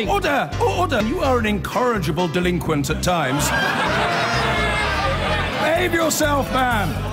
Order! Order! You are an incorrigible delinquent at times. Behave yourself, man!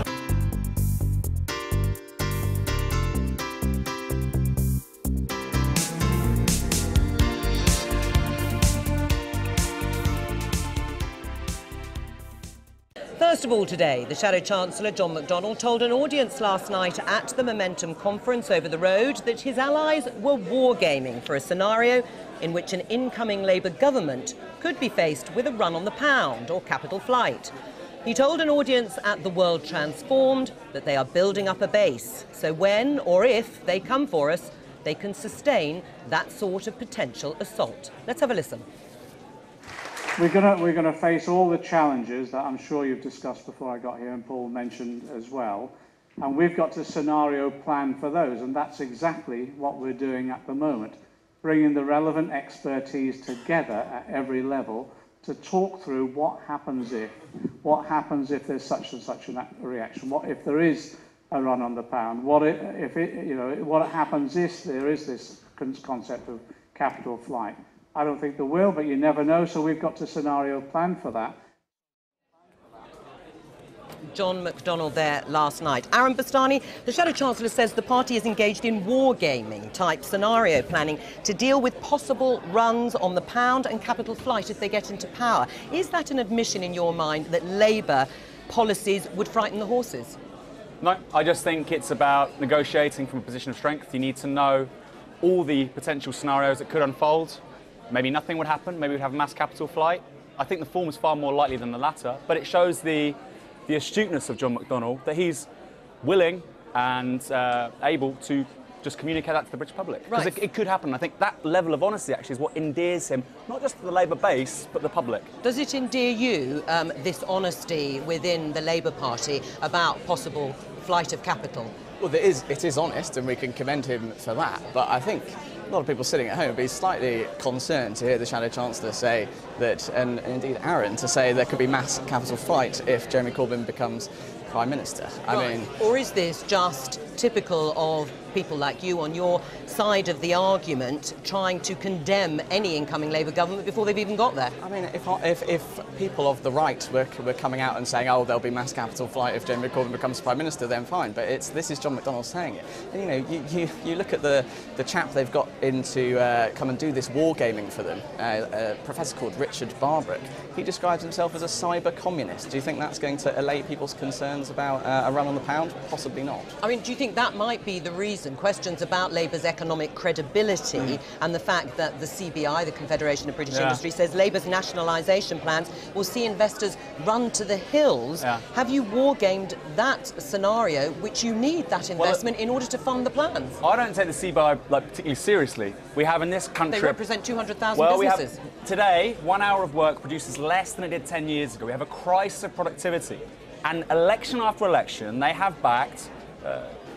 First of all today, the Shadow Chancellor, John McDonnell, told an audience last night at the Momentum conference over the road that his allies were wargaming for a scenario in which an incoming Labour government could be faced with a run on the pound or capital flight. He told an audience at the World Transformed that they are building up a base, so when or if they come for us, they can sustain that sort of potential assault. Let's have a listen. We're going to face all the challenges that I'm sure you've discussed before I got here and Paul mentioned as well. And we've got to scenario plan for those. And that's exactly what we're doing at the moment. Bringing the relevant expertise together at every level to talk through what happens if there's such and such a reaction. What if there is a run on the pound? What happens if there is this concept of capital flight? I don't think there will, but you never know, so we've got to scenario plan for that. John McDonnell there last night. Aaron Bastani, the Shadow Chancellor says the party is engaged in wargaming type scenario planning to deal with possible runs on the pound and capital flight if they get into power. Is that an admission in your mind that Labour policies would frighten the horses? No, I just think it's about negotiating from a position of strength. You need to know all the potential scenarios that could unfold. Maybe nothing would happen, maybe we'd have a mass capital flight. I think the former is far more likely than the latter, but it shows the astuteness of John McDonnell that he's willing and able to just communicate that to the British public. Because it could happen. I think that level of honesty actually is what endears him, not just to the Labour base, but the public. Does it endear you, this honesty within the Labour Party about possible flight of capital? Well, it is honest, and we can commend him for that, but I think a lot of people sitting at home would be slightly concerned to hear the Shadow Chancellor say that, and indeed Aaron, to say there could be mass capital flight if Jeremy Corbyn becomes Prime Minister. I mean, or is this just typical of people like you on your side of the argument trying to condemn any incoming Labour government before they've even got there? I mean, if people of the right were coming out and saying, oh, there'll be mass capital flight if Jeremy Corbyn becomes Prime Minister, then fine. But this is John McDonnell saying it. And, you look at the chap they've got in to come and do this wargaming for them, a professor called Richard Barbrick. He describes himself as a cyber communist. Do you think that's going to allay people's concerns about a run on the pound? Possibly not. I mean, do you think that might be the reason? Questions about Labour's economic credibility and the fact that the CBI, the Confederation of British Industry, says Labour's nationalisation plans will see investors run to the hills. Have you wargamed that scenario, which you need that investment in order to fund the plans? I don't take the CBI particularly seriously. We have in this country... They represent 200,000 businesses. Today, 1 hour of work produces less than it did 10 years ago. We have a crisis of productivity. And election after election, they have backed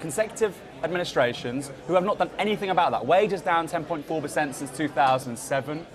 consecutive administrations who have not done anything about that. Wages down 10.4% since 2007.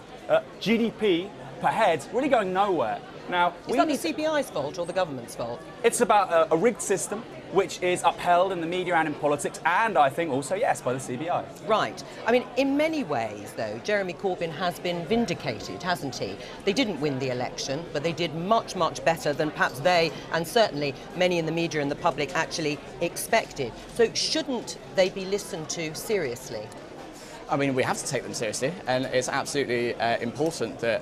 GDP per head really going nowhere. Now, is that the CBI's fault or the government's fault? It's about a rigged system which is upheld in the media and in politics, and I think also, yes, by the CBI. Right. I mean, in many ways, though, Jeremy Corbyn has been vindicated, hasn't he? They didn't win the election, but they did much, much better than perhaps they, and certainly many in the media and the public, actually expected. So shouldn't they be listened to seriously? I mean, we have to take them seriously, and it's absolutely important that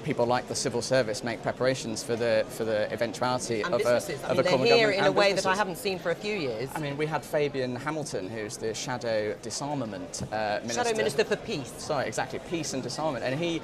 people like the civil service make preparations for the eventuality of a common government. They're here in a way that I haven't seen for a few years. I mean, we had Fabian Hamilton, who's the Shadow Disarmament Minister. Shadow Minister for Peace. Sorry, exactly, Peace and Disarmament, and he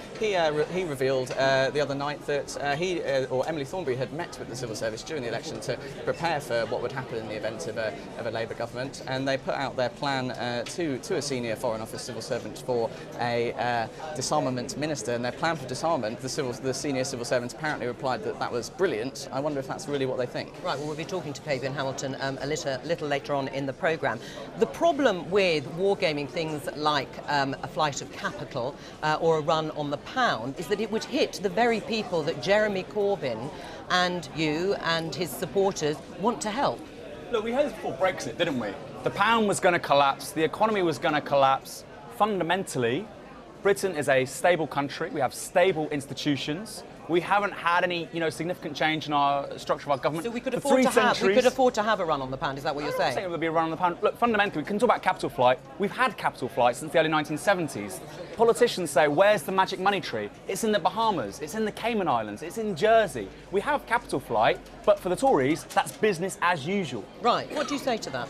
revealed the other night that he or Emily Thornberry had met with the civil service during the election to prepare for what would happen in the event of a Labour government, and they put out their plan to a senior Foreign Office civil servant for a disarmament minister, and their plan for disarmament, the senior civil servant apparently replied that that was brilliant. I wonder if that's really what they think. Right, well, we'll be talking to Fabian Hamilton a little later on in the programme. The problem with wargaming things like a flight of capital or a run on the pound is that it would hit the very people that Jeremy Corbyn and you and his supporters want to help. Look, we heard this before Brexit, didn't we? The pound was going to collapse, the economy was going to collapse. Fundamentally, Britain is a stable country. We have stable institutions. We haven't had any, significant change in our structure of our government. So we could for afford 3 centuries. we could afford to have a run on the pound. Is that what you're saying? I'm saying it would be a run on the pound. Look, fundamentally, we can talk about capital flight. We've had capital flight since the early 1970s. Politicians say, where's the magic money tree? It's in the Bahamas, it's in the Cayman Islands, it's in Jersey. We have capital flight, but for the Tories, that's business as usual. Right. What do you say to that?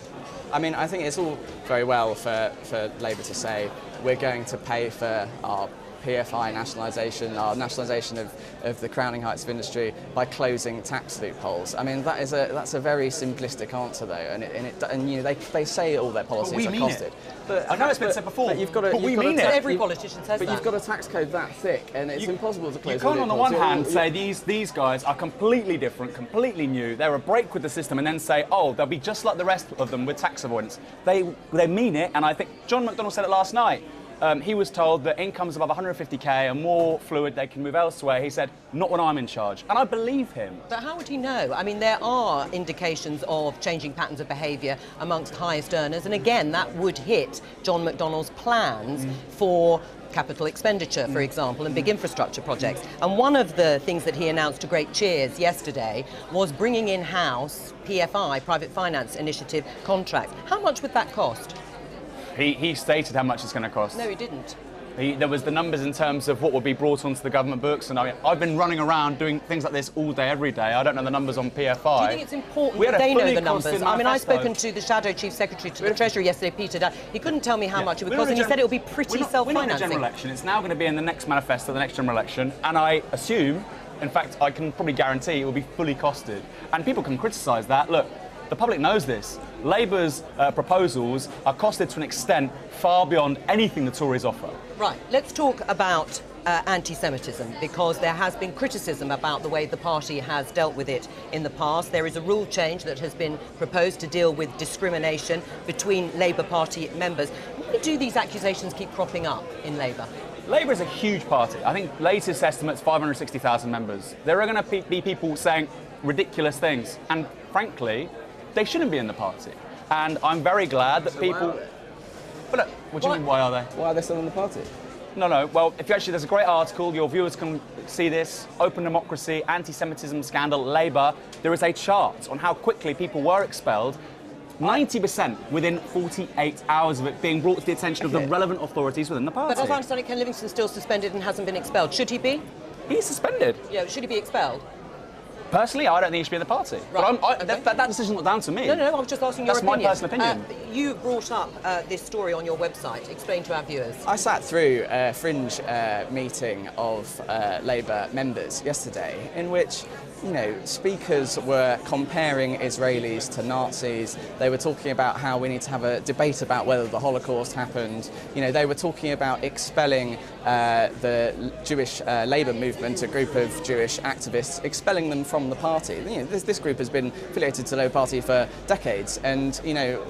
I mean, I think it's all very well for Labour to say we're going to pay for our PFI nationalisation, our nationalisation of the crowning heights of industry by closing tax loopholes. I mean, that's a very simplistic answer, though, and they say all their policies are costed. But I know it's been said before. But you've got to. We mean it. Every politician says that. But you've got a tax code that thick, and it's impossible to close. You can't, on the one hand, say these guys are completely different, completely new. They're a break with the system, and then say, oh, they'll be just like the rest of them with tax avoidance. They mean it, and I think John McDonnell said it last night. He was told that incomes above 150k are more fluid, they can move elsewhere. He said, not when I'm in charge. And I believe him. But how would he know? I mean, there are indications of changing patterns of behaviour amongst highest earners. And again, that would hit John McDonnell's plans for capital expenditure, for example, and big infrastructure projects. And one of the things that he announced to great cheers yesterday was bringing in-house PFI, Private Finance Initiative, contracts. How much would that cost? He stated how much it's going to cost. No, he didn't. There was the numbers in terms of what would be brought onto the government books, and I've been running around doing things like this all day, every day. I don't know the numbers on PFI. Do you think it's important that they know the numbers? I mean, I've spoken to the Shadow Chief Secretary to the Treasury yesterday, Peter Dunn. He couldn't tell me how much it would cost, and he said it would be pretty self-financing. We're not in the general election. It's now going to be in the next manifesto, the next general election, and I assume, in fact, I can probably guarantee it will be fully costed. And people can criticise that. Look, the public knows this. Labour's proposals are costed to an extent far beyond anything the Tories offer. Right, let's talk about anti-Semitism, because there has been criticism about the way the party has dealt with it in the past. There is a rule change that has been proposed to deal with discrimination between Labour Party members. Why do these accusations keep cropping up in Labour? Labour is a huge party. I think latest estimates, 560,000 members. There are going to be people saying ridiculous things, and frankly, they shouldn't be in the party. And I'm very glad that people... But look, what do you mean, why are they? Why are they still in the party? No, well, if you actually, there's a great article, your viewers can see this, Open Democracy, Anti-Semitism Scandal, Labour. There is a chart on how quickly people were expelled, 90% within 48 hours of it being brought to the attention of the relevant authorities within the party. But as I understand it, Ken Livingstone's still suspended and hasn't been expelled. Should he be? He's suspended. Yeah, should he be expelled? Personally, I don't think he should be in the party. Right. But that decision's not down to me. No, I was just asking your opinion. That's my personal opinion. You brought up this story on your website. Explain to our viewers. I sat through a fringe meeting of Labour members yesterday in which speakers were comparing Israelis to Nazis. They were talking about how we need to have a debate about whether the Holocaust happened. They were talking about expelling the Jewish Labour movement, a group of Jewish activists, expelling them from the party. This group has been affiliated to the Labour Party for decades, and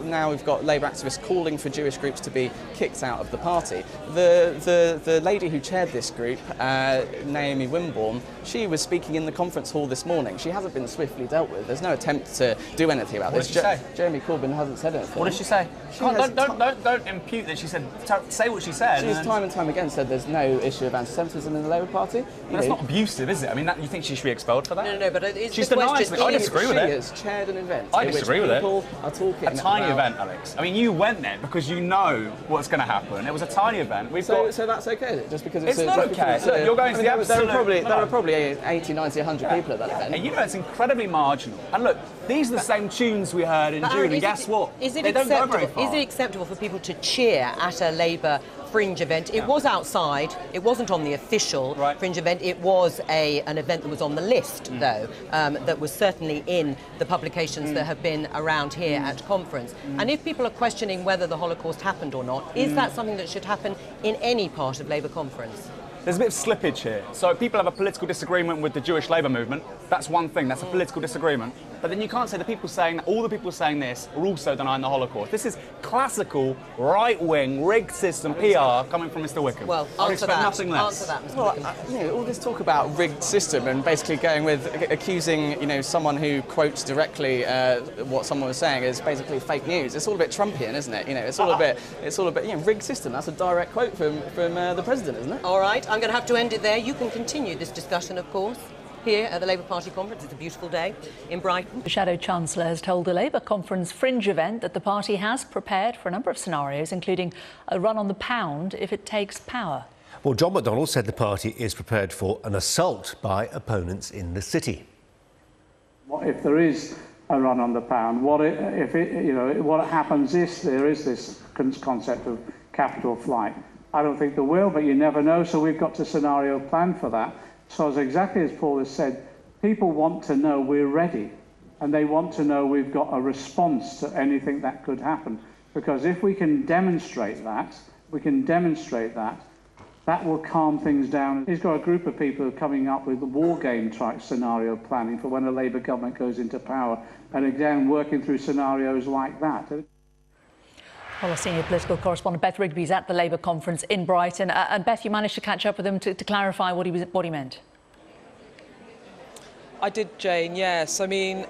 now we've got Labour activists calling for Jewish groups to be kicked out of the party. The lady who chaired this group, Naomi Wimborne, she was speaking in the conference hall this morning. She hasn't been swiftly dealt with. There's no attempt to do anything about this. What did she say? Jeremy Corbyn hasn't said anything. What did she say? Don't impute that she said. Say what she said. She's time and time again said there's no issue of anti-Semitism in the Labour Party. That's not abusive, is it? I mean, you think she should be expelled for that? No, but it's she's denied it. I disagree with it. She has chaired an event. I disagree with it. People are talking a tiny event, Alex. I mean, you went there because you know what's going to happen. It was a tiny event. So that's okay, just because it's not okay. Look, you're going to the absolute... There are probably 80, 90, 100 people at that event. And it's incredibly marginal. And look, these are the same tunes we heard in June, and guess what? They don't go very far. Is it acceptable for people to cheer at a Labour fringe event? It was outside. It wasn't on the official fringe event. It was an event that was on the list, though, that was certainly in the publications that have been around here at conference. And if people are questioning whether the Holocaust happened or not, is that something that should happen in any part of Labour conference? There's a bit of slippage here. So people have a political disagreement with the Jewish Labour movement. That's one thing. That's a political disagreement. But then you can't say the people saying that, all the people saying this are also denying the Holocaust. This is classical right-wing rigged system PR coming from Mr. Wickham. Well, I expect nothing less. Answer that, Mr. Well, Wickham. all this talk about rigged system and basically going with accusing, someone who quotes directly what someone was saying is basically fake news. It's all a bit Trumpian, isn't it? It's all a bit, rigged system. That's a direct quote from the president, isn't it? All right, I'm going to have to end it there. You can continue this discussion, of course, here at the Labour Party conference. It's a beautiful day in Brighton. The Shadow Chancellor has told the Labour conference fringe event that the party has prepared for a number of scenarios, including a run on the pound if it takes power. Well, John McDonnell said the party is prepared for an assault by opponents in the city. What if there is a run on the pound? What happens if there is this concept of capital flight? I don't think there will, but you never know, so we've got to scenario plan for that. So exactly as Paul has said, people want to know we're ready, and they want to know we've got a response to anything that could happen. Because if we can demonstrate that, that will calm things down. He's got a group of people coming up with the war game type scenario planning for when a Labour government goes into power, and again working through scenarios like that. Well, our senior political correspondent Beth Rigby is at the Labour conference in Brighton. And Beth, you managed to catch up with him to clarify what he meant. I did, Jane, yes. I mean,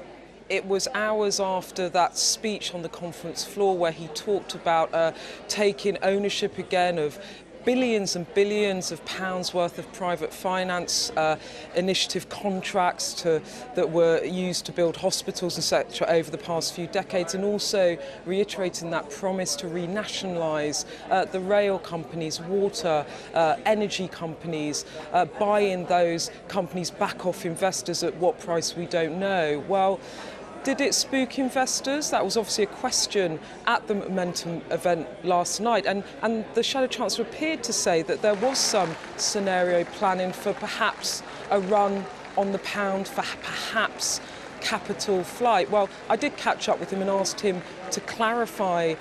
it was hours after that speech on the conference floor where he talked about taking ownership again of billions and billions of pounds worth of private finance initiative contracts that were used to build hospitals, etc., over the past few decades, and also reiterating that promise to renationalise the rail companies, water, energy companies, buying those companies back off investors at what price we don't know. Well, did it spook investors? That was obviously a question at the Momentum event last night. And the Shadow Chancellor appeared to say that there was some scenario planning for perhaps a run on the pound, for perhaps capital flight. Well, I did catch up with him and asked him to clarify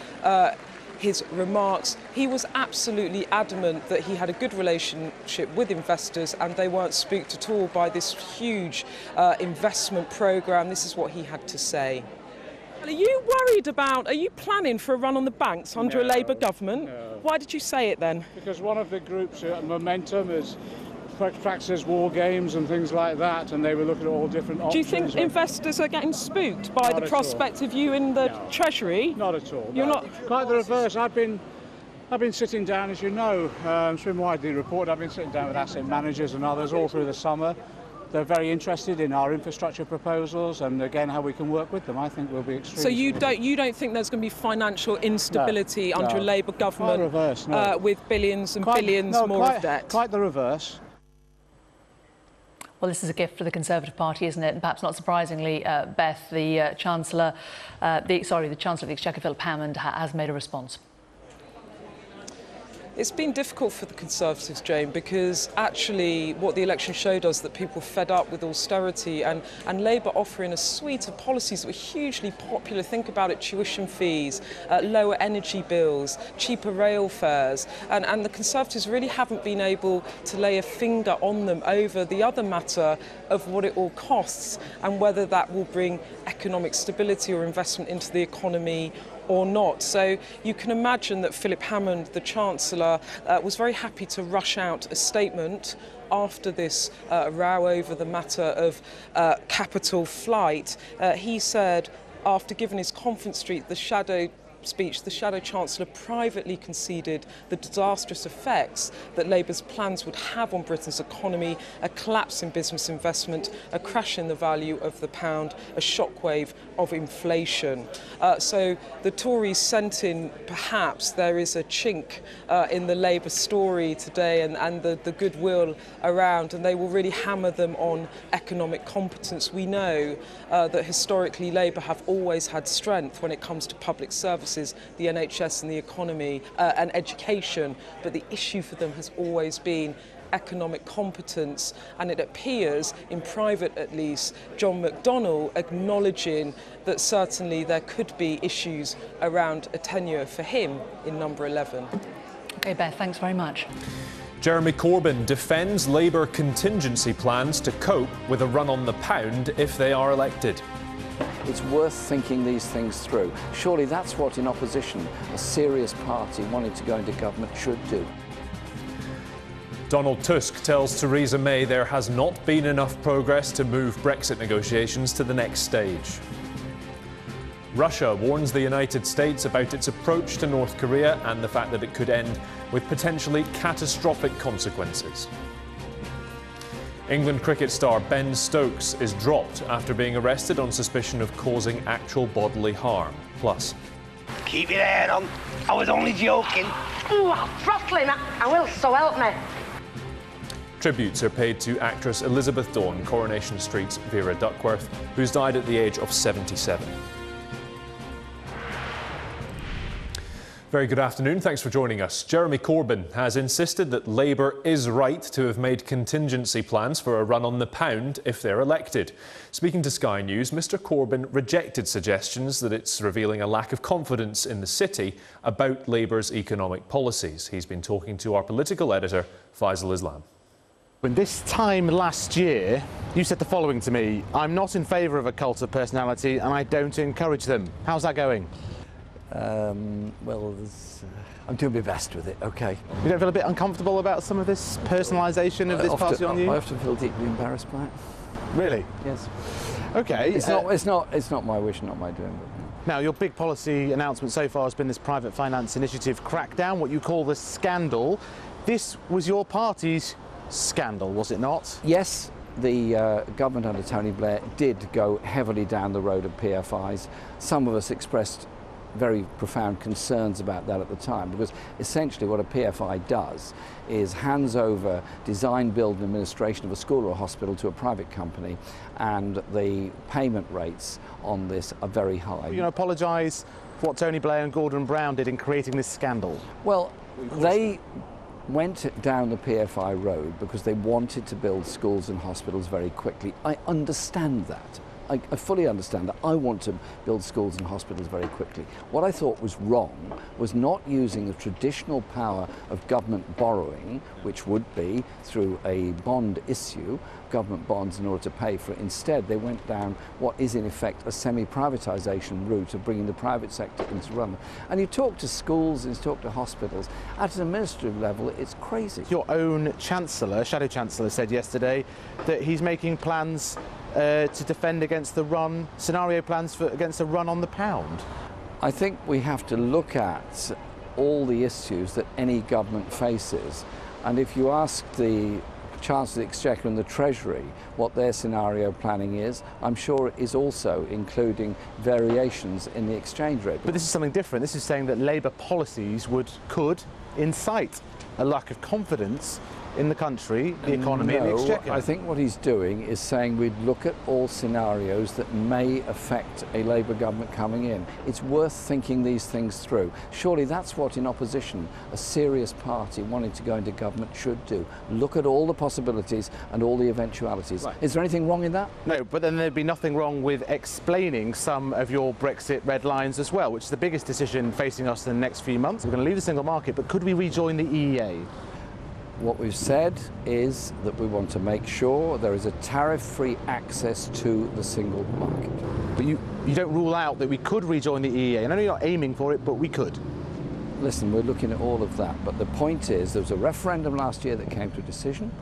his remarks. He was absolutely adamant that he had a good relationship with investors and they weren't spooked at all by this huge investment programme. This is what he had to say. Are you planning for a run on the banks under a Labour government? No. Why did you say it then? Because one of the groups at Momentum practices war games and things like that, and they were looking at all different options. Do you think investors are getting spooked by the prospect of you in the Treasury? Not at all. You're not. Quite the reverse. I've been sitting down, as you know, it's been widely reported. I've been sitting down with asset managers and others all through the summer. They're very interested in our infrastructure proposals and again how we can work with them. I think we'll be extremely. So you don't think there's going to be financial instability under a Labour government? Quite the reverse, no. With billions and billions more of debt? Quite the reverse. Well, this is a gift for the Conservative Party, isn't it? And perhaps not surprisingly, Beth, the Chancellor of the Exchequer, Philip Hammond, has made a response. It's been difficult for the Conservatives, Jane, because actually what the election showed us that people were fed up with austerity and Labour offering a suite of policies that were hugely popular. Think about it, tuition fees, lower energy bills, cheaper rail fares, and the Conservatives really haven't been able to lay a finger on them over the other matter of what it all costs and whether that will bring economic stability or investment into the economy or not. So you can imagine that Philip Hammond, the Chancellor, was very happy to rush out a statement after this row over the matter of capital flight. He said, after giving his Conference Street, the Shadow speech, the Shadow Chancellor privately conceded the disastrous effects that Labour's plans would have on Britain's economy, a collapse in business investment, a crash in the value of the pound, a shockwave of inflation. So the Tories sent in, perhaps there is a chink in the Labour story today and the goodwill around, and they will really hammer them on economic competence. We know that historically Labour have always had strength when it comes to public services, the NHS and the economy and education, but the issue for them has always been economic competence, and it appears, in private at least, John McDonnell acknowledging that certainly there could be issues around a tenure for him in number 11. OK, Beth, thanks very much. Jeremy Corbyn defends Labour contingency plans to cope with a run on the pound if they are elected. It's worth thinking these things through. Surely that's what, in opposition, a serious party wanting to go into government should do. Donald Tusk tells Theresa May there has not been enough progress to move Brexit negotiations to the next stage. Russia warns the United States about its approach to North Korea and the fact that it could end with potentially catastrophic consequences. England cricket star Ben Stokes is dropped after being arrested on suspicion of causing actual bodily harm. Plus, keep your head on. I was only joking. Ooh, I'll throttle him. I will, so help me. tributes are paid to actress Elizabeth Dawn, Coronation Street's Vera Duckworth, who's died at the age of 77. Very good afternoon. Thanks for joining us. Jeremy Corbyn has insisted that Labour is right to have made contingency plans for a run on the pound if they're elected. Speaking to Sky News, Mr Corbyn rejected suggestions that it's revealing a lack of confidence in the city about Labour's economic policies. He's been talking to our political editor, Faisal Islam. When this time last year, you said the following to me: "I'm not in favour of a cult of personality and I don't encourage them." How's that going? Well, I'm doing my best with it, OK. You don't feel a bit uncomfortable about some of this personalisation of this party on you? I often feel deeply embarrassed by it. Really? Yes. OK. It's not my wish, not my doing. But... Now, your big policy announcement so far has been this private finance initiative crackdown, what you call the scandal. This was your party's scandal, was it not? Yes. The government under Tony Blair did go heavily down the road of PFIs. Some of us expressed very profound concerns about that at the time, because essentially what a PFI does is hands over design, build and administration of a school or a hospital to a private company, and the payment rates on this are very high. You know, apologise for what Tony Blair and Gordon Brown did in creating this scandal. Well, they went down the PFI road because they wanted to build schools and hospitals very quickly. I understand that. I fully understand that. I want to build schools and hospitals very quickly. What I thought was wrong was not using the traditional power of government borrowing, which would be through a bond issue, government bonds, in order to pay for it. Instead, they went down what is in effect a semi-privatisation route of bringing the private sector into run. And you talk to schools and you talk to hospitals, at an administrative level, it's crazy. Your own Chancellor, Shadow Chancellor, said yesterday that he's making plans to defend against the run, scenario plans against a run on the pound. I think we have to look at all the issues that any government faces, and if you ask the Chancellor of the Exchequer and the Treasury what their scenario planning is, I'm sure it is also including variations in the exchange rate. But this is something different. This is saying that Labour policies could incite a lack of confidence in the country, the economy and the Exchequer. I think what he's doing is saying we'd look at all scenarios that may affect a Labour government coming in. It's worth thinking these things through. Surely that's what, in opposition, a serious party wanting to go into government should do. Look at all the possibilities and all the eventualities. Right. Is there anything wrong in that? No, but then there'd be nothing wrong with explaining some of your Brexit red lines as well, which is the biggest decision facing us in the next few months. We're going to leave the single market, but could we rejoin the EEA? What we've said is that we want to make sure there is a tariff-free access to the single market. But you don't rule out that we could rejoin the EEA. I know you're not aiming for it, but we could. Listen, we're looking at all of that, but the point is there was a referendum last year that came to a decision.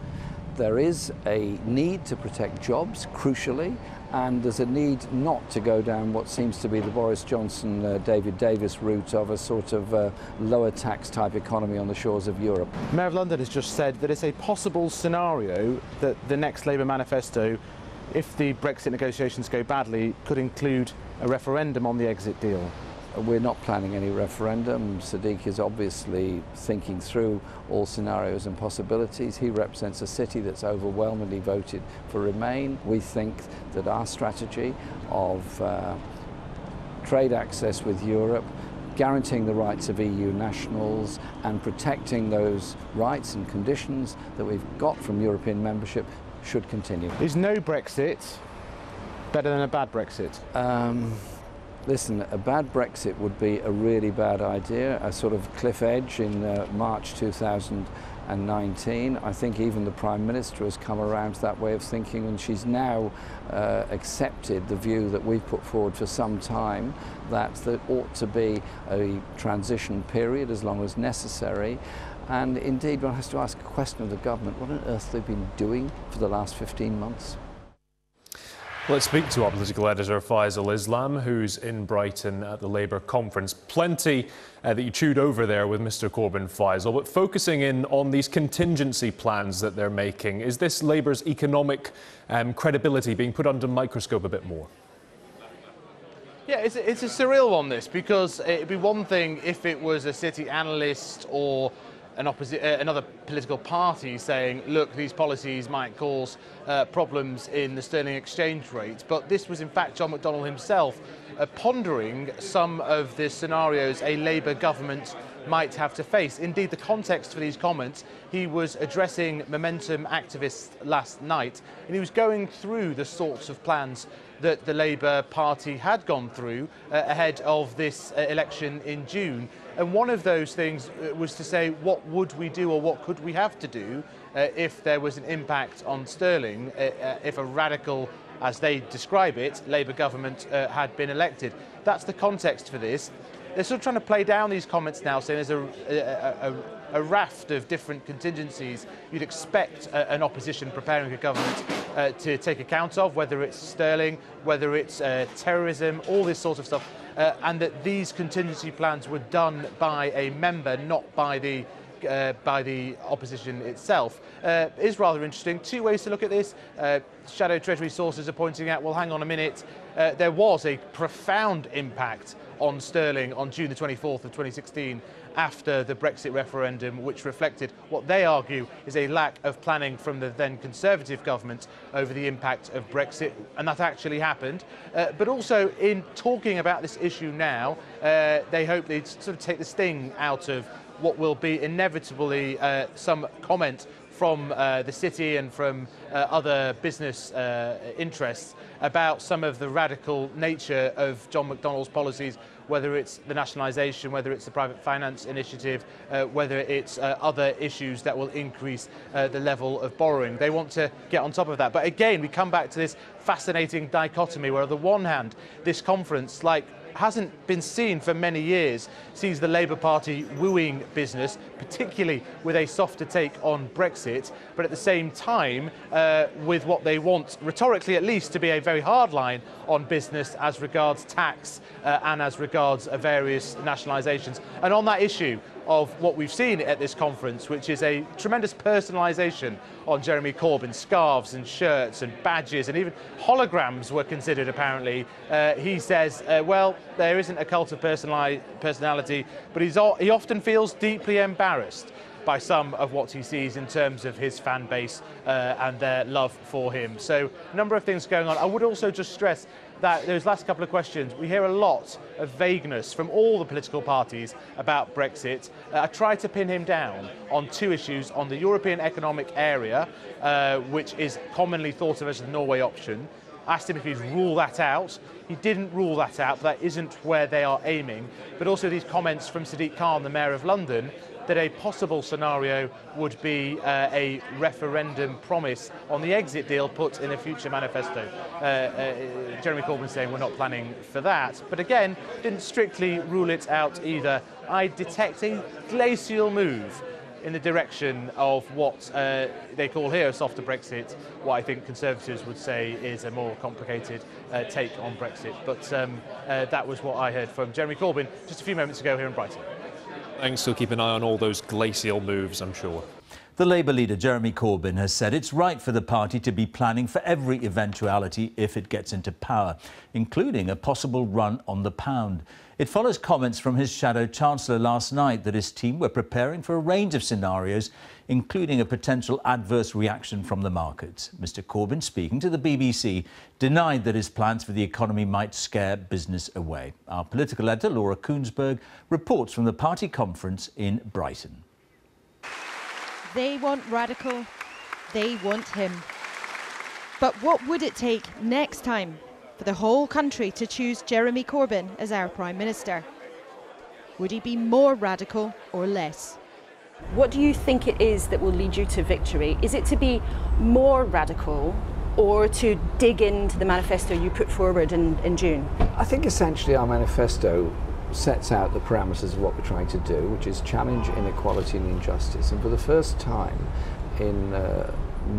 There is a need to protect jobs, crucially, and there's a need not to go down what seems to be the Boris Johnson, David Davis route of a sort of lower tax type economy on the shores of Europe. Mayor of London has just said that it's a possible scenario that the next Labour manifesto, if the Brexit negotiations go badly, could include a referendum on the exit deal. We're not planning any referendum. Sadiq is obviously thinking through all scenarios and possibilities. He represents a city that's overwhelmingly voted for Remain. We think that our strategy of trade access with Europe, guaranteeing the rights of EU nationals and protecting those rights and conditions that we've got from European membership should continue. Is no Brexit better than a bad Brexit? Listen, a bad Brexit would be a really bad idea, a sort of cliff edge in March 2019. 2019. I think even the Prime Minister has come around to that way of thinking, and she's now accepted the view that we've put forward for some time, that there ought to be a transition period as long as necessary. And indeed, one has to ask a question of the government: what on earth they've been doing for the last 15 months? Let's speak to our political editor Faisal Islam, who's in Brighton at the Labour conference. Plenty that you chewed over there with Mr Corbyn, Faisal, but focusing in on these contingency plans that they're making, is this Labour's economic credibility being put under microscope a bit more? Yeah, it's a surreal one, this, because it'd be one thing if it was a city analyst or another political party saying, look, these policies might cause problems in the sterling exchange rate. But this was, in fact, John McDonnell himself pondering some of the scenarios a Labour government might have to face. Indeed, the context for these comments, he was addressing Momentum activists last night, and he was going through the sorts of plans that the Labour Party had gone through ahead of this election in June. And one of those things was to say, what would we do, or what could we have to do if there was an impact on sterling, if a radical, as they describe it, Labour government had been elected. That's the context for this. They're sort of trying to play down these comments now, saying there's a raft of different contingencies you'd expect an opposition preparing a government to take account of, whether it's sterling, whether it's terrorism, all this sort of stuff, and that these contingency plans were done by a member, not by the opposition itself, is rather interesting. Two ways to look at this. Shadow Treasury sources are pointing out, well, hang on a minute, there was a profound impact on sterling on June the 24th of 2016 after the Brexit referendum, which reflected what they argue is a lack of planning from the then Conservative government over the impact of Brexit, and that actually happened. But also, in talking about this issue now, they hope they'd sort of take the sting out of what will be inevitably some comment from the city and from other business interests about some of the radical nature of John McDonnell's policies, whether it's the nationalisation, whether it's the private finance initiative, whether it's other issues that will increase the level of borrowing. They want to get on top of that. But again, we come back to this fascinating dichotomy where, on the one hand, this conference, like hasn't been seen for many years, sees the Labour Party wooing business, particularly with a softer take on Brexit, but at the same time with what they want, rhetorically at least, to be a very hard line on business as regards tax and as regards various nationalisations. And on that issue of what we've seen at this conference, which is a tremendous personalisation on Jeremy Corbyn, scarves and shirts and badges, and even holograms were considered, apparently. He says, well, there isn't a cult of personality, but he often feels deeply embarrassed by some of what he sees in terms of his fan base and their love for him. So a number of things going on. I would also just stress that those last couple of questions, we hear a lot of vagueness from all the political parties about Brexit. I tried to pin him down on two issues: on the European Economic Area, which is commonly thought of as the Norway option. Asked him if he'd rule that out. He didn't rule that out, but that isn't where they are aiming. But also these comments from Sadiq Khan, the Mayor of London, that a possible scenario would be a referendum promise on the exit deal put in a future manifesto. Jeremy Corbyn saying we're not planning for that, but again, didn't strictly rule it out either. I detect a glacial move in the direction of what they call here a softer Brexit, what I think Conservatives would say is a more complicated take on Brexit. But that was what I heard from Jeremy Corbyn just a few moments ago here in Brighton. Thanks, so keep an eye on all those glacial moves, I'm sure. The Labour leader, Jeremy Corbyn, has said it's right for the party to be planning for every eventuality if it gets into power, including a possible run on the pound. It follows comments from his shadow chancellor last night that his team were preparing for a range of scenarios, including a potential adverse reaction from the markets. Mr Corbyn, speaking to the BBC, denied that his plans for the economy might scare business away. Our political editor, Laura Koonsberg, reports from the party conference in Brighton. They want radical, they want him. But what would it take next time for the whole country to choose Jeremy Corbyn as our Prime Minister? Would he be more radical or less? What do you think it is that will lead you to victory? Is it to be more radical or to dig into the manifesto you put forward in June? I think essentially our manifesto sets out the parameters of what we're trying to do, which is challenge inequality and injustice. And for the first time in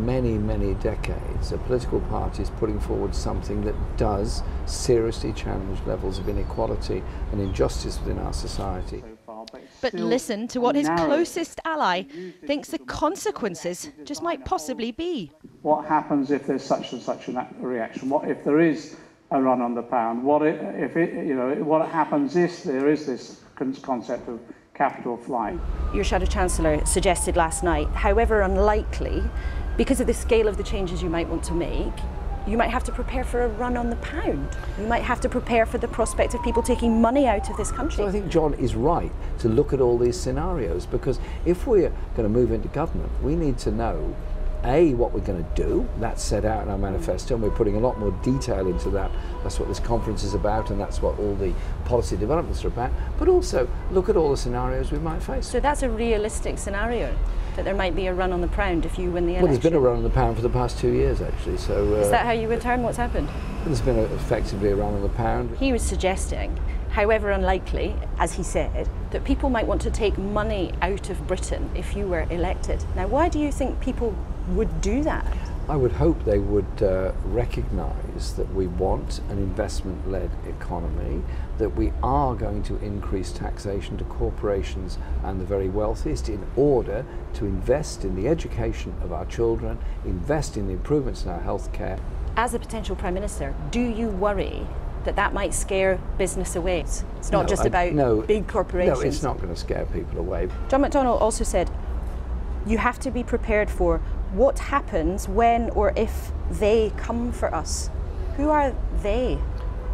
many decades, a political party is putting forward something that does seriously challenge levels of inequality and injustice within our society. But listen to what his closest ally thinks the consequences just might possibly be. What happens if there's such and such a reaction? What if there is a run on the pound? What happens if there is this concept of capital flight? Your Shadow Chancellor suggested last night, however unlikely, because of the scale of the changes you might want to make, you might have to prepare for a run on the pound. You might have to prepare for the prospect of people taking money out of this country. So I think John is right to look at all these scenarios, because if we're going to move into government, we need to know what we're going to do. That's set out in our manifesto, and we're putting a lot more detail into that. That's what this conference is about, and that's what all the policy developments are about. But also look at all the scenarios we might face. So that's a realistic scenario, that there might be a run on the pound if you win the election? Well, there's been a run on the pound for the past 2 years, actually. So is that how you would term what's happened? There's been effectively a run on the pound. He was suggesting, however unlikely, as he said, that people might want to take money out of Britain if you were elected. Now, why do you think people would do that? I would hope they would recognise that we want an investment-led economy, that we are going to increase taxation to corporations and the very wealthiest in order to invest in the education of our children, invest in the improvements in our healthcare. As a potential Prime Minister, do you worry that that might scare business away? It's not just about big corporations. No, it's not going to scare people away. John McDonnell also said you have to be prepared for what happens when or if they come for us. Who are they?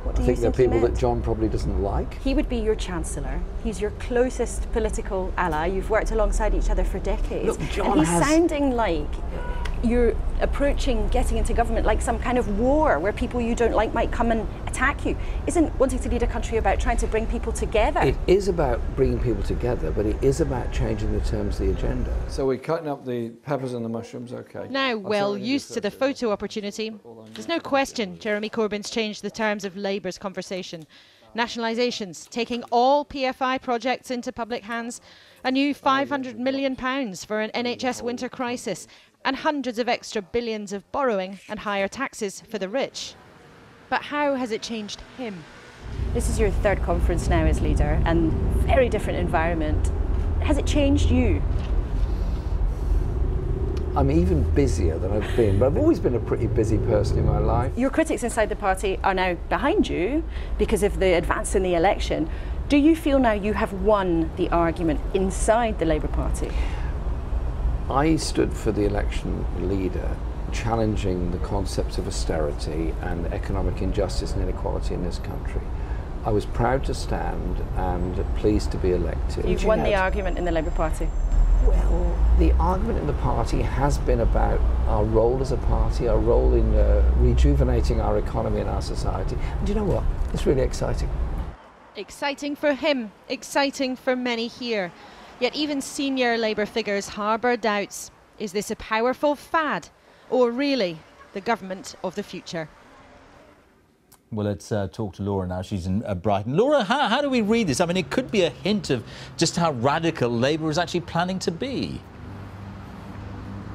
What do you think they're people that John probably doesn't like. He would be your Chancellor. He's your closest political ally. You've worked alongside each other for decades. Look, John and he's sounding like you're approaching getting into government like some kind of war where people you don't like might come and attack you. Isn't wanting to lead a country about trying to bring people together? It is about bringing people together, but it is about changing the terms of the agenda. So we're cutting up the peppers and the mushrooms, okay. Now well used to the photo opportunity, there's no question Jeremy Corbyn's changed the terms of Labour's conversation. Nationalisations, taking all PFI projects into public hands, a new £500 million for an NHS winter crisis, and hundreds of extra billions of borrowing and higher taxes for the rich. But how has it changed him? This is your third conference now as leader, and very different environment. Has it changed you? I'm even busier than I've been, but I've always been a pretty busy person in my life. Your critics inside the party are now behind you because of the advance in the election. Do you feel now you have won the argument inside the Labour Party? I stood for the election leader, challenging the concepts of austerity and economic injustice and inequality in this country. I was proud to stand and pleased to be elected. You've won the argument in the Labour Party? Well, the argument in the party has been about our role as a party, our role in rejuvenating our economy and our society. And do you know what? It's really exciting. Exciting for him, exciting for many here. Yet even senior Labour figures harbour doubts. Is this a powerful fad, or really the government of the future? Well, let's talk to Laura now. She's in Brighton. Laura, how do we read this? I mean, it could be a hint of just how radical Labour is actually planning to be.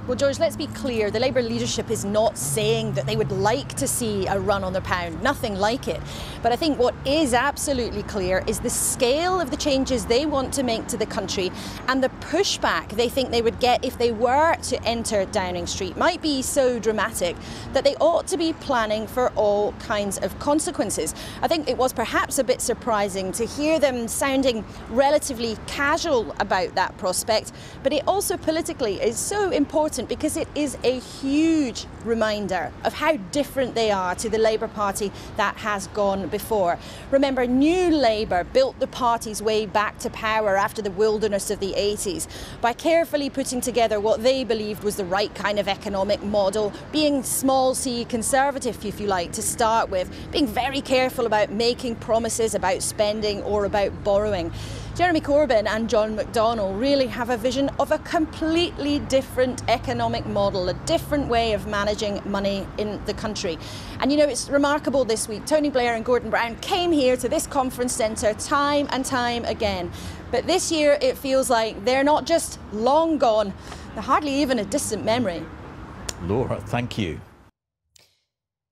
Well, George, let's be clear. The Labour leadership is not saying that they would like to see a run on the pound. Nothing like it. But I think what is absolutely clear is the scale of the changes they want to make to the country and the pushback they think they would get if they were to enter Downing Street might be so dramatic that they ought to be planning for all kinds of consequences. I think it was perhaps a bit surprising to hear them sounding relatively casual about that prospect, but it also politically is so important because it is a huge reminder of how different they are to the Labour Party that has gone before. Remember, New Labour built the party's way back to power after the wilderness of the 80s by carefully putting together what they believed was the right kind of economic model, being small c conservative, if you like, to start with, being very careful about making promises about spending or about borrowing. Jeremy Corbyn and John McDonnell really have a vision of a completely different economic model, a different way of managing money in the country. And you know, it's remarkable this week. Tony Blair and Gordon Brown came here to this conference centre time and time again. But this year it feels like they're not just long gone, they're hardly even a distant memory. Laura, thank you.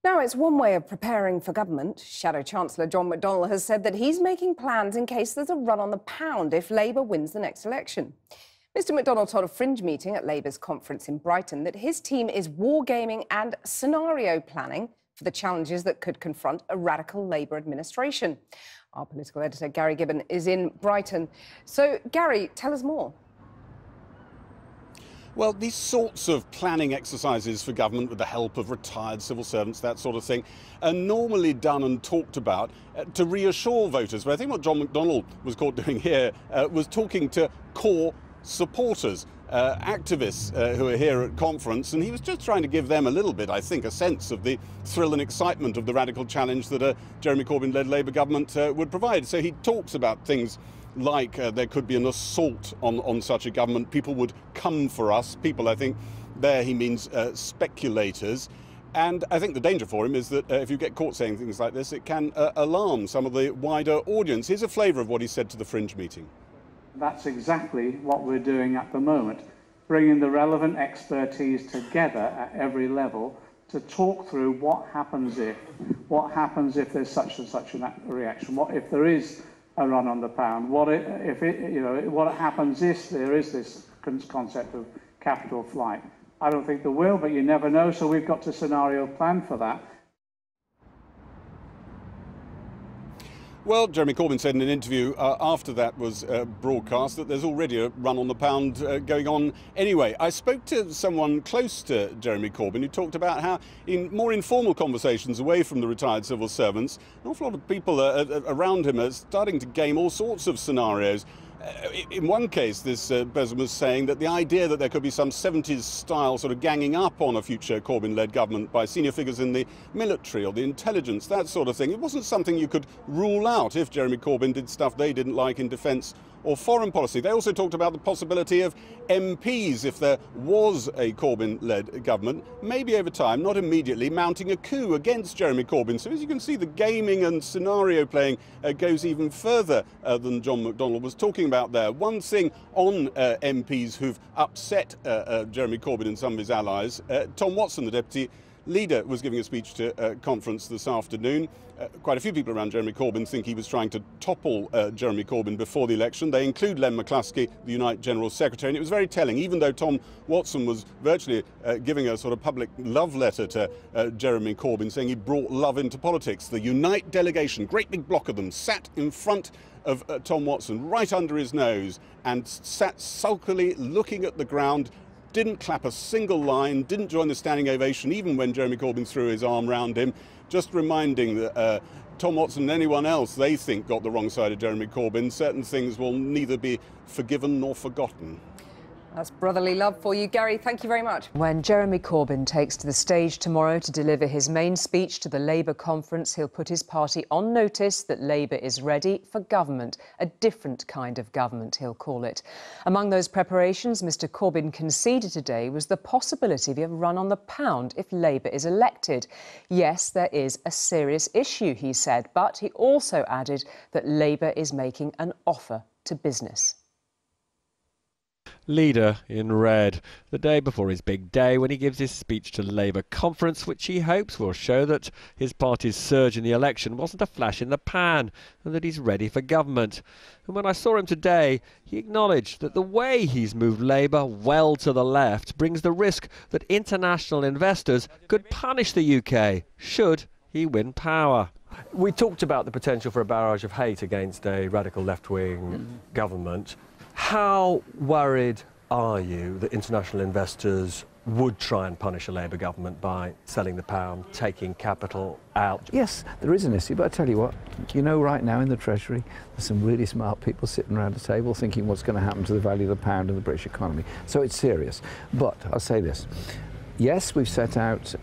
Now, it's one way of preparing for government. Shadow Chancellor John McDonnell has said that he's making plans in case there's a run on the pound if Labour wins the next election. Mr McDonnell told a fringe meeting at Labour's conference in Brighton that his team is wargaming and scenario planning for the challenges that could confront a radical Labour administration. Our political editor, Gary Gibbon, is in Brighton. So, Gary, tell us more. Well, these sorts of planning exercises for government with the help of retired civil servants, that sort of thing, are normally done and talked about to reassure voters. But I think what John McDonnell was caught doing here was talking to core supporters, activists who are here at conference, and he was just trying to give them a little bit, I think, a sense of the thrill and excitement of the radical challenge that a Jeremy Corbyn-led Labour government would provide. So he talks about things like there could be an assault on such a government. People would come for us. People, I think, there he means speculators. And I think the danger for him is that if you get caught saying things like this, it can alarm some of the wider audience. Here's a flavour of what he said to the Fringe meeting. That's exactly what we're doing at the moment, bringing the relevant expertise together at every level to talk through what happens if there's such and such a reaction, what if there is a run on the pound, what happens if there is this concept of capital flight. I don't think there will, but you never know, so we've got to scenario plan for that. Well, Jeremy Corbyn said in an interview after that was broadcast that there's already a run on the pound going on anyway. I spoke to someone close to Jeremy Corbyn who talked about how in more informal conversations away from the retired civil servants, an awful lot of people around him are starting to game all sorts of scenarios. In one case, this person was saying that the idea that there could be some 70s-style sort of ganging up on a future Corbyn-led government by senior figures in the military or the intelligence, that sort of thing, it wasn't something you could rule out if Jeremy Corbyn did stuff they didn't like in defence or foreign policy. They also talked about the possibility of MPs, if there was a Corbyn-led government, maybe over time, not immediately, mounting a coup against Jeremy Corbyn. So as you can see, the gaming and scenario playing goes even further than John McDonnell was talking about there. One thing on MPs who've upset Jeremy Corbyn and some of his allies, Tom Watson, the Deputy Leader, was giving a speech to a conference this afternoon. Quite a few people around Jeremy Corbyn think he was trying to topple Jeremy Corbyn before the election. They include Len McCluskey, the Unite General Secretary, and it was very telling. Even though Tom Watson was virtually giving a sort of public love letter to Jeremy Corbyn, saying he brought love into politics, the Unite delegation, great big block of them, sat in front of Tom Watson, right under his nose, and sat sulkily looking at the ground, didn't clap a single line, didn't join the standing ovation, even when Jeremy Corbyn threw his arm round him, just reminding that Tom Watson and anyone else they think got the wrong side of Jeremy Corbyn, certain things will neither be forgiven nor forgotten. That's brotherly love for you, Gary. Thank you very much. When Jeremy Corbyn takes to the stage tomorrow to deliver his main speech to the Labour conference, he'll put his party on notice that Labour is ready for government, a different kind of government, he'll call it. Among those preparations Mr Corbyn conceded today was the possibility of a run on the pound if Labour is elected. Yes, there is a serious issue, he said, but he also added that Labour is making an offer to business. Leader in red, the day before his big day when he gives his speech to the Labour conference, which he hopes will show that his party's surge in the election wasn't a flash in the pan and that he's ready for government. And when I saw him today, he acknowledged that the way he's moved Labour well to the left brings the risk that international investors could punish the UK should he win power. We talked about the potential for a barrage of hate against a radical left-wing government. How worried are you that international investors would try and punish a Labour government by selling the pound, taking capital out? Yes, there is an issue, but I tell you what, you know, right now in the Treasury, there's some really smart people sitting around a table thinking what's going to happen to the value of the pound and the British economy. So it's serious. But I'll say this, Yes, we've set out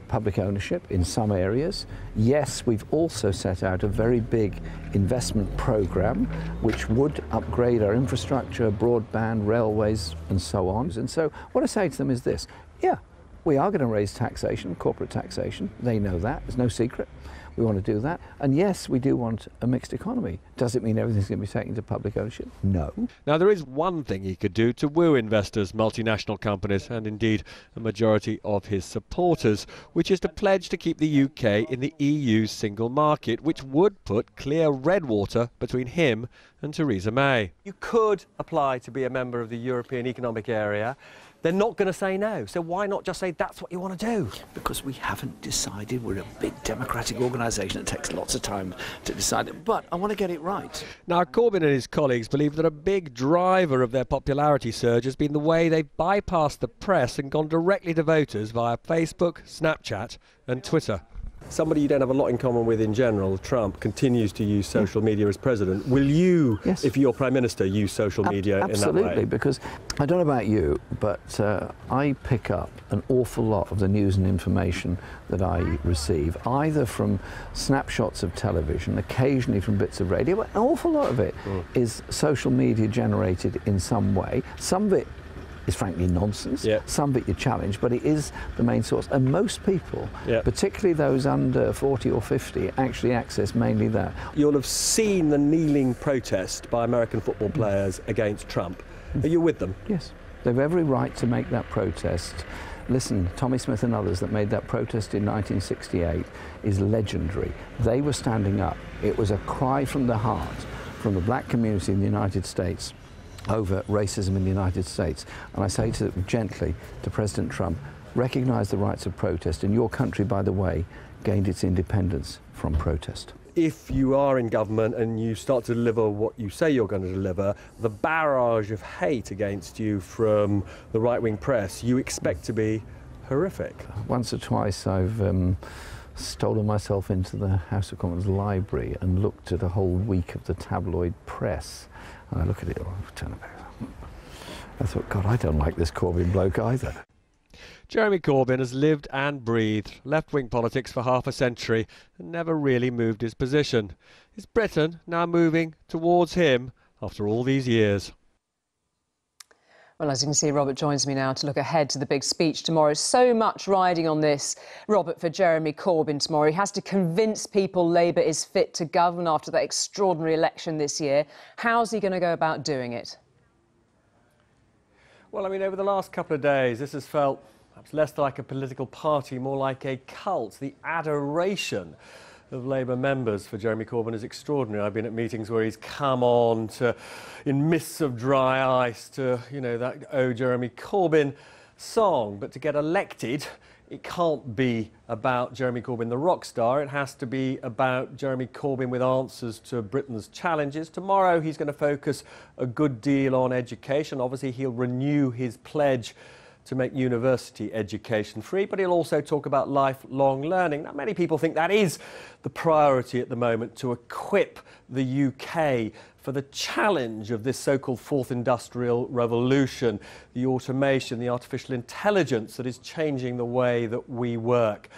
public ownership in some areas. Yes, we've also set out a very big investment programme which would upgrade our infrastructure, broadband, railways and so on. And so what I say to them is this: yeah, we are going to raise taxation, corporate taxation. They know that, it's no secret. We want to do that. And yes, we do want a mixed economy. Does it mean everything's going to be taken to public ownership? No. Now, there is one thing he could do to woo investors, multinational companies, and indeed a majority of his supporters, which is to pledge to keep the UK in the EU's single market, which would put clear red water between him and Theresa May. You could apply to be a member of the European Economic Area. They're not going to say no, so why not just say that's what you want to do? Because we haven't decided. We're a big democratic organisation. It takes lots of time to decide it, but I want to get it right. Now, Corbyn and his colleagues believe that a big driver of their popularity surge has been the way they've bypassed the press and gone directly to voters via Facebook, Snapchat and Twitter. Somebody you don't have a lot in common with in general, Trump, continues to use social media as president. Will you, if you're Prime Minister, use social media in that way? Absolutely, because I don't know about you, but I pick up an awful lot of the news and information that I receive, either from snapshots of television, occasionally from bits of radio, but an awful lot of it is social media generated in some way. Some of it is frankly nonsense. Some of it you challenge, but it is the main source. And most people, particularly those under 40 or 50, actually access mainly that. You'll have seen the kneeling protest by American football players against Trump. Are you with them? Yes. They've every right to make that protest. Listen, Tommy Smith and others that made that protest in 1968 is legendary. They were standing up. It was a cry from the heart, from the black community in the United States, over racism in the United States. And I say gently to President Trump, recognise the rights of protest. And your country, by the way, gained its independence from protest. If you are in government and you start to deliver what you say you're going to deliver, the barrage of hate against you from the right-wing press, you expect to be horrific. Once or twice I've stolen myself into the House of Commons library and looked at a whole week of the tabloid press. And I look at it, turn it back. I thought, God, I don't like this Corbyn bloke either. Jeremy Corbyn has lived and breathed left-wing politics for half a century and never really moved his position. Is Britain now moving towards him after all these years? Well, as you can see, Robert joins me now to look ahead to the big speech tomorrow. So much riding on this, Robert, for Jeremy Corbyn tomorrow. He has to convince people Labour is fit to govern after that extraordinary election this year. How's he going to go about doing it? Well, I mean, over the last couple of days, this has felt perhaps less like a political party, more like a cult. The adoration of Labour members for Jeremy Corbyn is extraordinary. I've been at meetings where he's come on to, in mists of dry ice, to, you know, that "Oh, Jeremy Corbyn" song. But to get elected, it can't be about Jeremy Corbyn the rock star. It has to be about Jeremy Corbyn with answers to Britain's challenges. Tomorrow he's going to focus a good deal on education. Obviously he'll renew his pledge to make university education free, but he'll also talk about lifelong learning. Now, many people think that is the priority at the moment, to equip the UK for the challenge of this so-called fourth industrial revolution, the automation, the artificial intelligence that is changing the way that we work.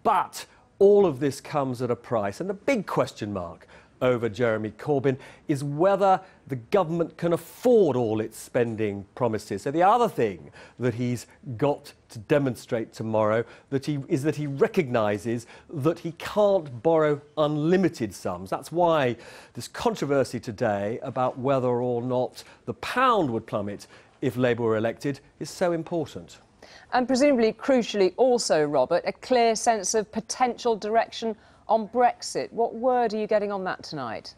But all of this comes at a price, and the big question mark over Jeremy Corbyn is whether the government can afford all its spending promises. So the other thing that he's got to demonstrate tomorrow is that he recognises that he can't borrow unlimited sums. That's why this controversy today about whether or not the pound would plummet if Labour were elected is so important. And presumably, crucially also, Robert, a clear sense of potential direction on Brexit. What word are you getting on that tonight?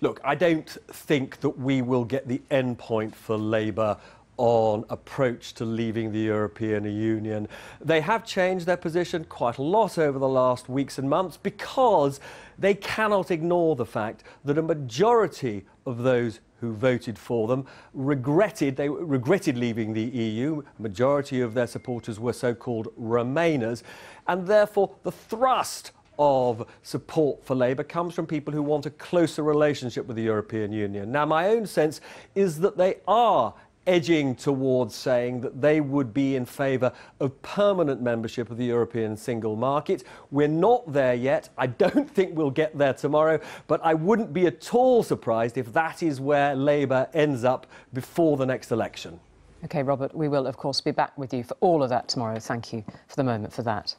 Look, I don't think that we will get the end point for Labour on approach to leaving the European Union. They have changed their position quite a lot over the last weeks and months because they cannot ignore the fact that a majority of those who voted for them regretted leaving the EU. A majority of their supporters were so-called Remainers, and therefore the thrust of support for Labour comes from people who want a closer relationship with the European Union. Now, my own sense is that they are edging towards saying that they would be in favour of permanent membership of the European single market. We're not there yet. I don't think we'll get there tomorrow, but I wouldn't be at all surprised if that is where Labour ends up before the next election. OK, Robert, we will, of course, be back with you for all of that tomorrow. Thank you for the moment for that.